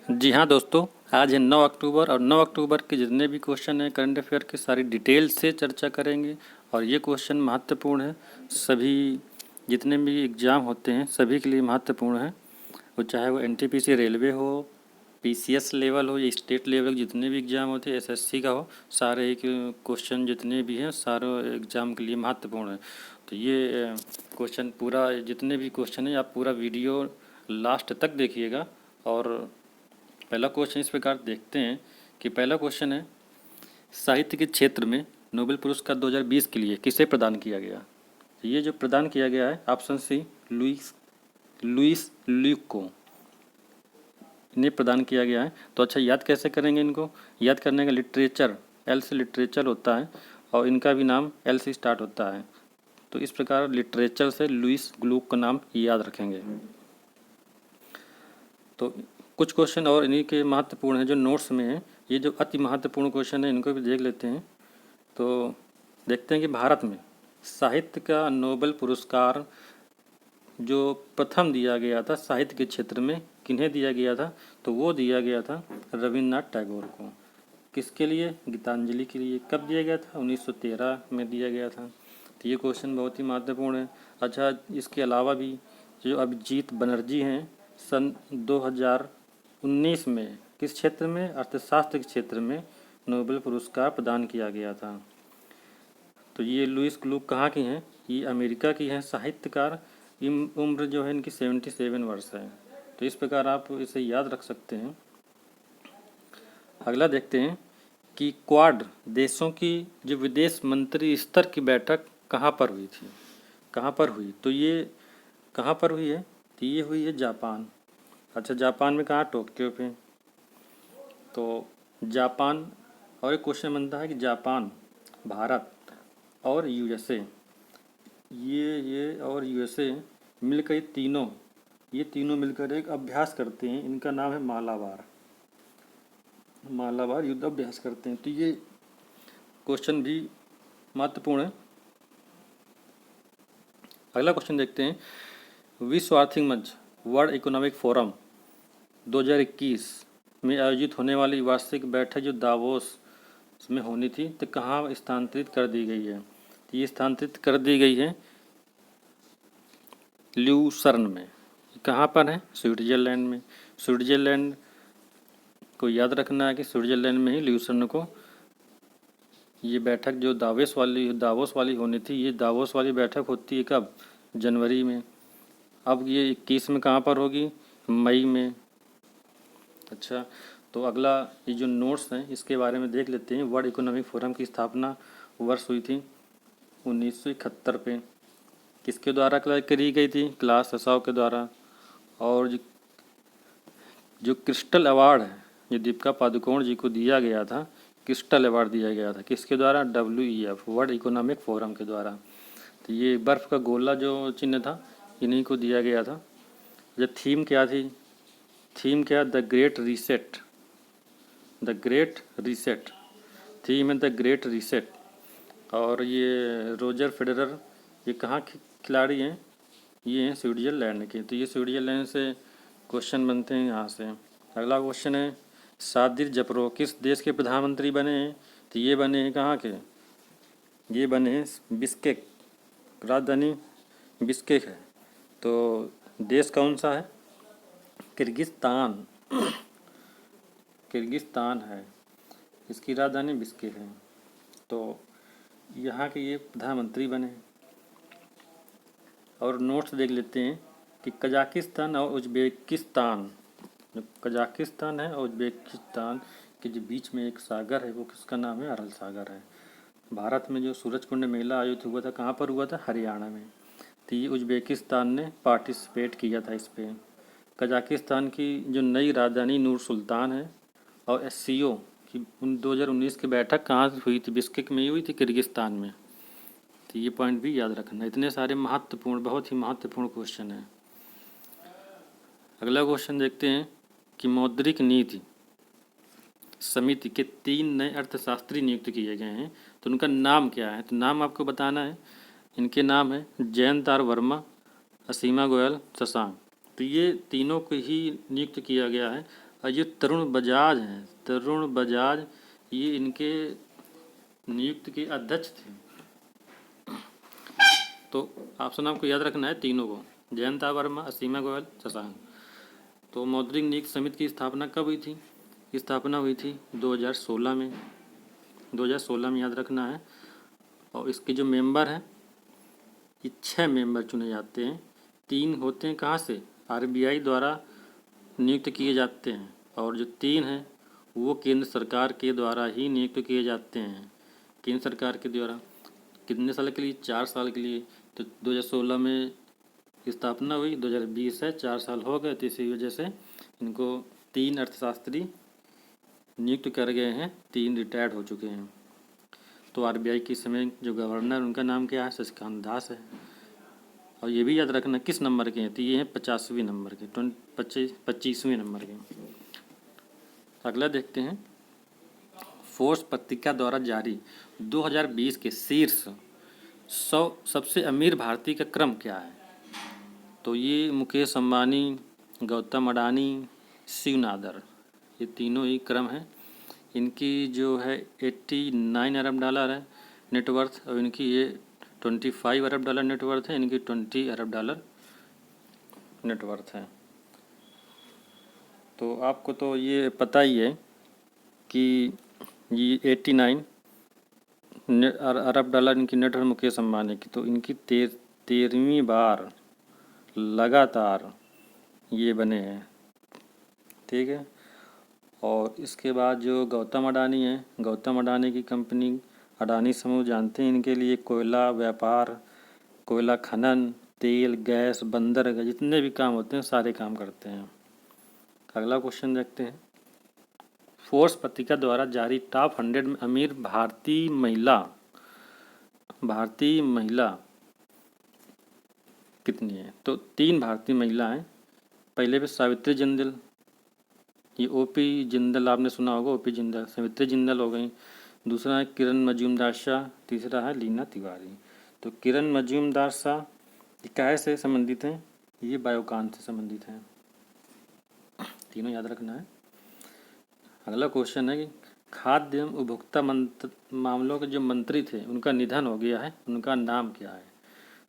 जी हाँ दोस्तों, आज है 9 अक्टूबर और 9 अक्टूबर के जितने भी क्वेश्चन हैं करंट अफेयर की सारी डिटेल से चर्चा करेंगे। और ये क्वेश्चन महत्वपूर्ण है, सभी जितने भी एग्ज़ाम होते हैं सभी के लिए महत्वपूर्ण है। वो चाहे वो एनटीपीसी रेलवे हो, पीसीएस लेवल हो या स्टेट लेवल के जितने भी एग्ज़ाम होते हैं, एसएससी का हो, सारे क्वेश्चन जितने भी हैं सारे एग्ज़ाम के लिए महत्वपूर्ण है। तो ये क्वेश्चन पूरा जितने भी क्वेश्चन हैं आप पूरा वीडियो लास्ट तक देखिएगा। और पहला क्वेश्चन इस प्रकार देखते हैं कि पहला क्वेश्चन है, साहित्य के क्षेत्र में नोबेल पुरस्कार 2020 के लिए किसे प्रदान किया गया। ये जो प्रदान किया गया है option C Lewis Lewis Luke को इन्हें प्रदान किया गया है। तो अच्छा याद कैसे करेंगे इनको, याद करने का लिटरेचर, एल से लिटरेचर होता है और इनका भी नाम एल से स्टार्ट होता है। तो इस प्रकार लिटरेचर से लुइस ग्लूक का नाम याद रखेंगे। तो कुछ क्वेश्चन और इन्हीं के महत्वपूर्ण हैं जो नोट्स में हैं। ये जो अति महत्वपूर्ण क्वेश्चन है इनको भी देख लेते हैं। तो देखते हैं कि भारत में साहित्य का नोबेल पुरस्कार जो प्रथम दिया गया था साहित्य के क्षेत्र में किन्हें दिया गया था, तो वो दिया गया था रविन्द्रनाथ टैगोर को। किसके लिए, गीतांजलि के लिए। कब दिया गया था, 1913 में दिया गया था। तो ये क्वेश्चन बहुत ही महत्वपूर्ण है। अच्छा इसके अलावा भी जो अभिजीत बनर्जी हैं, सन 2019 में किस क्षेत्र में, अर्थशास्त्र के क्षेत्र में नोबेल पुरस्कार प्रदान किया गया था। तो ये लुइस ग्लूक कहाँ की हैं, ये अमेरिका की हैं साहित्यकार। उम्र जो है इनकी 77 वर्ष है। तो इस प्रकार आप इसे याद रख सकते हैं। अगला देखते हैं कि क्वाड देशों की जो विदेश मंत्री स्तर की बैठक कहाँ पर हुई थी, कहाँ पर हुई। तो ये कहाँ पर हुई है, तो ये हुई है जापान। अच्छा जापान में कहाँ, टोक्यो पे। तो जापान, और एक क्वेश्चन बनता है कि जापान, भारत और यूएसए, ये और यूएसए मिलकर ये तीनों मिलकर एक अभ्यास करते हैं। इनका नाम है मालाबार युद्ध अभ्यास करते हैं। तो ये क्वेश्चन भी महत्वपूर्ण है। अगला क्वेश्चन देखते हैं, विश्व आर्थिक मंच वर्ल्ड इकोनॉमिक फोरम 2021 में आयोजित होने वाली वार्षिक बैठक जो दावोस में होनी थी, तो कहाँ स्थानांतरित कर दी गई है। तो ये स्थानांतरित कर दी गई है ल्यूसर्न में। कहाँ पर है, स्विट्जरलैंड में। स्विट्जरलैंड को याद रखना है कि स्विट्जरलैंड में ही ल्यूसर्न को ये बैठक जो दावोस वाली होनी थी, ये दावोस वाली बैठक होती है कब, जनवरी में। अब ये 21 में कहाँ पर होगी, मई में। अच्छा तो अगला ये जो नोट्स हैं इसके बारे में देख लेते हैं। वर्ल्ड इकोनॉमिक फोरम की स्थापना वर्ष हुई थी 1971 पे। किसके द्वारा करी गई थी, क्लास असाव के द्वारा। और जो क्रिस्टल अवार्ड है जो दीपिका पादुकोण जी को दिया गया था, क्रिस्टल अवार्ड दिया गया था किसके द्वारा, WEF वर्ल्ड इकोनॉमिक फोरम के द्वारा। तो ये बर्फ़ का गोला जो चिन्ह था इन्हीं को दिया गया था। जब थीम क्या थी, थीम क्या, the great reset, the great reset theme है, द ग्रेट रीसेट। और ये रोजर फेडरर ये कहाँ के खिलाड़ी हैं, ये हैं स्विट्जरलैंड के। तो ये स्विट्जरलैंड से क्वेश्चन बनते हैं यहाँ से। अगला क्वेश्चन है, सादिर जपरो किस देश के प्रधानमंत्री बने हैं। तो ये बने हैं कहाँ के, ये बने हैं बिश्केक, राजधानी बिश्केक है। तो देश कौन सा है, किर्गिस्तान, किर्गिस्तान है, इसकी राजधानी बिश्केक है। तो यहाँ के ये प्रधानमंत्री बने। और नोट्स देख लेते हैं कि कजाकिस्तान और उज्बेकिस्तान, जो कजाकिस्तान है और उज्बेकिस्तान के जो बीच में एक सागर है वो किसका नाम है, अरल सागर है। भारत में जो सूरज कुंड मेला आयोजित हुआ था कहाँ पर हुआ था, हरियाणा में। तो ये उज्बेकिस्तान ने पार्टिसिपेट किया था इस पर। कजाकिस्तान की जो नई राजधानी नूर सुल्तान है और SCO की 2019 की बैठक कहाँ हुई थी, बिश्केक में ही हुई थी, किर्गिस्तान में। तो ये पॉइंट भी याद रखना। इतने सारे महत्वपूर्ण, बहुत ही महत्वपूर्ण क्वेश्चन है। अगला क्वेश्चन देखते हैं कि मौद्रिक नीति समिति के 3 नए अर्थशास्त्री नियुक्त किए गए हैं, तो उनका नाम क्या है। तो नाम आपको बताना है। इनके नाम है जयंत आर वर्मा, असीमा गोयल, शशांक। तो ये तीनों को ही नियुक्त किया गया है और ये तरुण बजाज हैं, तरुण बजाज, ये इनके नियुक्त के अध्यक्ष थे। तो ऑप्शन आपको याद रखना है तीनों को, जयंता वर्मा, असीमा गोयल, शशांक। तो मौद्रिक नीति समिति की स्थापना कब हुई थी? स्थापना हुई थी 2016 में, 2016 में याद रखना है। और इसके जो मेंबर हैं, ये 6 मेंबर चुने जाते हैं। 3 होते हैं कहाँ से? आरबीआई द्वारा नियुक्त किए जाते हैं, और जो 3 हैं वो केंद्र सरकार के द्वारा ही नियुक्त किए जाते हैं। केंद्र सरकार के द्वारा कितने साल के लिए? 4 साल के लिए। तो 2016 में स्थापना हुई, 2020 है, 4 साल हो गए, तो इसी वजह से इनको 3 अर्थशास्त्री नियुक्त कर गए हैं, 3 रिटायर्ड हो चुके हैं। तो आरबीआई के समय जो गवर्नर, उनका नाम क्या है? शशिकांत दास है। और ये भी याद रखना किस नंबर के हैं, तो ये हैं 50वें नंबर के, 25वें नंबर के। अगला देखते हैं, फोर्स पत्रिका द्वारा जारी 2020 के शीर्ष 100 सबसे अमीर भारतीय का क्रम क्या है? तो ये मुकेश अंबानी, गौतम अडानी, शिव नादर, ये तीनों ही क्रम हैं। इनकी जो है 89 अरब डॉलर है नेटवर्थ, और इनकी ये 25 अरब डॉलर नेटवर्थ है, इनकी 20 अरब डॉलर नेटवर्थ है। तो आपको तो ये पता ही है कि ये 89 अरब डॉलर इनकी नेटवर्थ मुकेश अंबानी की। तो इनकी 13वीं बार लगातार ये बने हैं, ठीक है। और इसके बाद जो गौतम अडानी है, गौतम अडानी की कंपनी अडानी समूह, जानते हैं इनके लिए कोयला व्यापार, कोयला खनन, तेल, गैस, बंदरगाह, जितने भी काम होते हैं सारे काम करते हैं। अगला क्वेश्चन देखते हैं, फोर्स पत्रिका द्वारा जारी टॉप 100 में अमीर भारतीय महिला कितनी है? तो 3 भारतीय महिला हैं। पहले पे सावित्री जिंदल, ये ओपी जिंदल आपने सुना होगा, ओपी जिंदल, सावित्री जिंदल हो गई। दूसरा है किरण मजूमदार शाह, तीसरा है लीना तिवारी। तो किरण मजूमदार शाह ये काहे से संबंधित हैं? ये बायोकान से संबंधित हैं। तीनों याद रखना है। अगला क्वेश्चन है कि खाद्य एवं उपभोक्ता मामलों के जो मंत्री थे उनका निधन हो गया है, उनका नाम क्या है?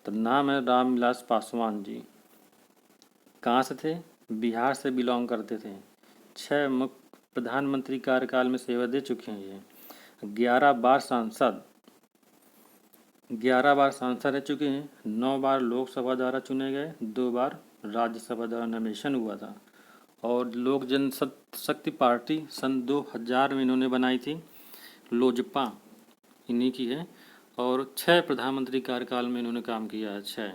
तो नाम है रामविलास पासवान जी। कहाँ से थे? बिहार से बिलोंग करते थे। 6 मुख्य प्रधानमंत्री कार्यकाल में सेवा दे चुके हैं ये। 11 बार सांसद रह चुके हैं। 9 बार लोकसभा द्वारा चुने गए, 2 बार राज्यसभा द्वारा नॉमिनेशन हुआ था। और लोक जनशक्ति पार्टी सन 2000 में इन्होंने बनाई थी, लोजपा इन्हीं की है। और 6 प्रधानमंत्री कार्यकाल में इन्होंने काम किया है, 6।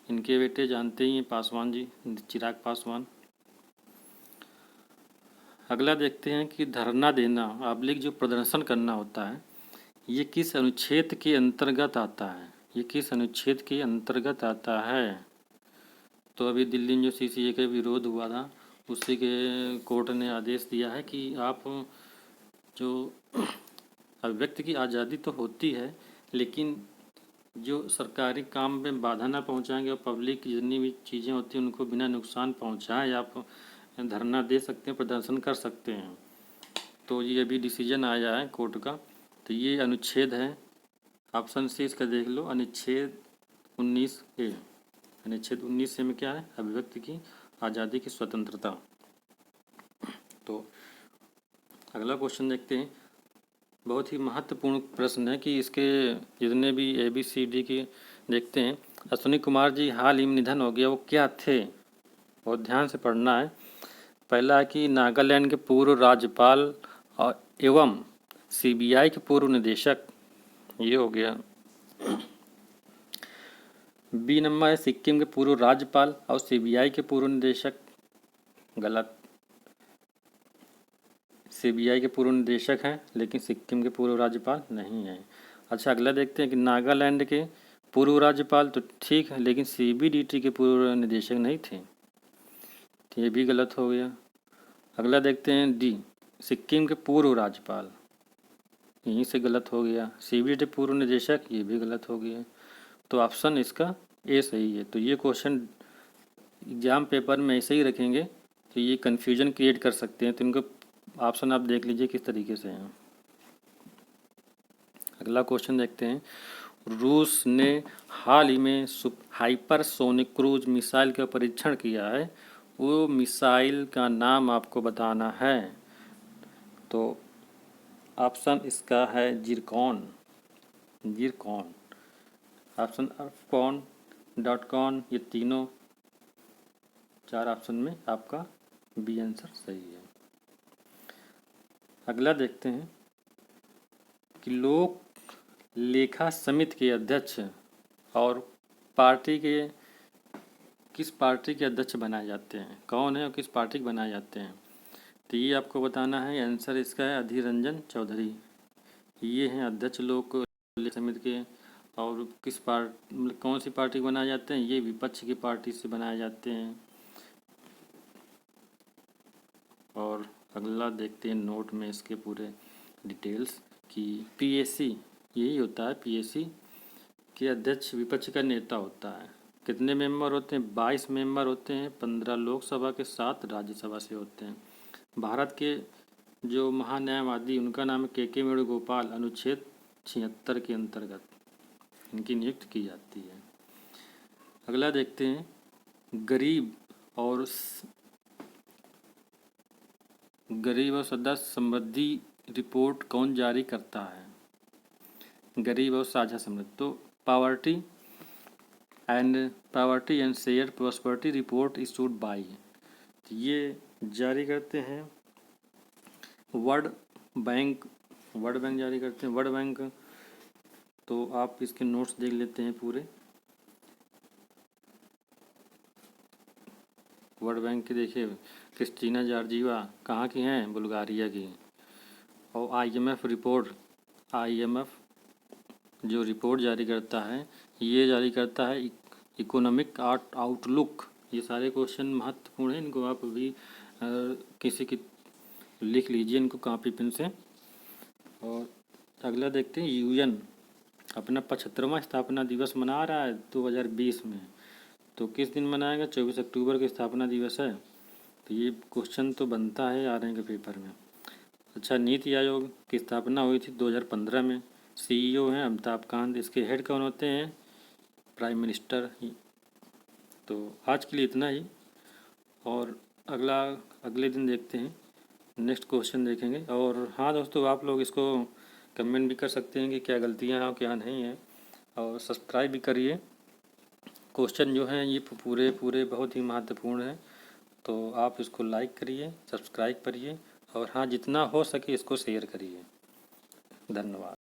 इनके बेटे जानते ही हैं पासवान जी, चिराग पासवान। अगला देखते हैं कि धरना देना आबलिक जो प्रदर्शन करना होता है, ये किस अनुच्छेद के अंतर्गत आता है? ये किस अनुच्छेद के अंतर्गत आता है? तो अभी दिल्ली में जो सीसीए का विरोध हुआ था, उसी के कोर्ट ने आदेश दिया है कि आप जो अभिव्यक्ति की आज़ादी तो होती है, लेकिन जो सरकारी काम में बाधा ना पहुंचाएंगे और पब्लिक की जितनी भी चीज़ें होती हैं उनको बिना नुकसान पहुंचाए आप धरना दे सकते हैं, प्रदर्शन कर सकते हैं। तो ये अभी डिसीजन आया है कोर्ट का। तो ये अनुच्छेद है, ऑप्शन सी इसका देख लो, अनुच्छेद 19A। अनुच्छेद 19A में क्या है? अभिव्यक्ति की आज़ादी की स्वतंत्रता। तो अगला क्वेश्चन देखते हैं, बहुत ही महत्वपूर्ण प्रश्न है कि इसके जितने भी ABCD की देखते हैं। अश्विनी कुमार जी हाल ही में निधन हो गया, वो क्या थे? बहुत ध्यान से पढ़ना है। पहला है कि नागालैंड के पूर्व राज्यपाल और एवं CBI के पूर्व निदेशक, ये हो गया। B नंबर है सिक्किम के पूर्व राज्यपाल और CBI के पूर्व निदेशक, गलत। CBI के पूर्व निदेशक हैं लेकिन सिक्किम के पूर्व राज्यपाल नहीं हैं। अच्छा, अगला देखते हैं कि नागालैंड के पूर्व राज्यपाल तो ठीक है, लेकिन CBDT के पूर्व निदेशक नहीं थे, तो ये भी गलत हो गया। अगला देखते हैं D, सिक्किम के पूर्व राज्यपाल, यहीं से गलत हो गया। CBDT पूर्व निदेशक, ये भी गलत हो गया। तो ऑप्शन इसका A सही है। तो ये क्वेश्चन एग्जाम पेपर में ऐसे ही रखेंगे तो ये कन्फ्यूजन क्रिएट कर सकते हैं। तो इनको ऑप्शन आप देख लीजिए किस तरीके से हैं। अगला क्वेश्चन देखते हैं। रूस ने हाल ही में हाइपरसोनिक क्रूज मिसाइल का परीक्षण किया है, वो मिसाइल का नाम आपको बताना है। तो ऑप्शन इसका है जिरकॉन। जिरकॉन, ऑप्शन अफकॉन, डॉटकॉन, ये तीनों 4 ऑप्शन में आपका बी आंसर सही है। अगला देखते हैं कि लोक लेखा समिति के अध्यक्ष और पार्टी के किस पार्टी के अध्यक्ष बनाए जाते हैं, कौन है और किस पार्टी के बनाए जाते हैं। तो ये आपको बताना है। आंसर इसका है अधीर रंजन चौधरी। ये हैं अध्यक्ष लोक लेखा समिति के। और किस मतलब कौन सी पार्टी बनाए जाते हैं, ये विपक्ष की पार्टी से बनाए जाते हैं। और अगला देखते हैं नोट में इसके पूरे डिटेल्स कि पीएसी यही होता है। पीएसी के अध्यक्ष विपक्ष का नेता होता है। कितने मेंबर होते हैं, 22 मेंबर होते हैं। 15 लोकसभा के 7 राज्यसभा से होते हैं। भारत के जो महान्यायवादी उनका नाम है के वेणुगोपाल। अनुच्छेद 76 के अंतर्गत इनकी नियुक्ति की जाती है। अगला देखते हैं गरीब और सदा समृद्धि रिपोर्ट कौन जारी करता है। गरीब और साझा समृद्धि, तो poverty and share prosperity report issued by, ये जारी करते हैं वर्ल्ड बैंक जारी करते हैं। World bank. तो आप इसके नोट्स देख लेते हैं पूरे। वर्ल्ड बैंक की देखिए, क्रिस्टीना जॉर्जिवा कहाँ की हैं, बुल्गारिया की। और आईएमएफ जो रिपोर्ट जारी करता है, ये जारी करता है इकोनॉमिक आउटलुक। ये सारे क्वेश्चन महत्वपूर्ण हैं, इनको आप अभी किसी की लिख लीजिए इनको कॉपी पेन से। और अगला देखते हैं यूएन अपना 75वां स्थापना दिवस मना रहा है 2020 में। तो किस दिन मनाएगा, 24 अक्टूबर को स्थापना दिवस है। तो ये क्वेश्चन तो बनता है आ रहे हैं पेपर में। अच्छा, नीति आयोग की स्थापना हुई थी 2015 में। सीईओ हैं अमिताभ कांत। इसके हेड कौन होते हैं, प्राइम मिनिस्टर। तो आज के लिए इतना ही, और अगले दिन देखते हैं, नेक्स्ट क्वेश्चन देखेंगे। और हाँ दोस्तों, आप लोग इसको कमेंट भी कर सकते हैं कि क्या गलतियाँ हैं और क्या नहीं हैं, और सब्सक्राइब भी करिए। क्वेश्चन जो हैं ये पूरे बहुत ही महत्वपूर्ण हैं। तो आप इसको लाइक करिए, सब्सक्राइब करिए, और हाँ जितना हो सके इसको शेयर करिए। धन्यवाद।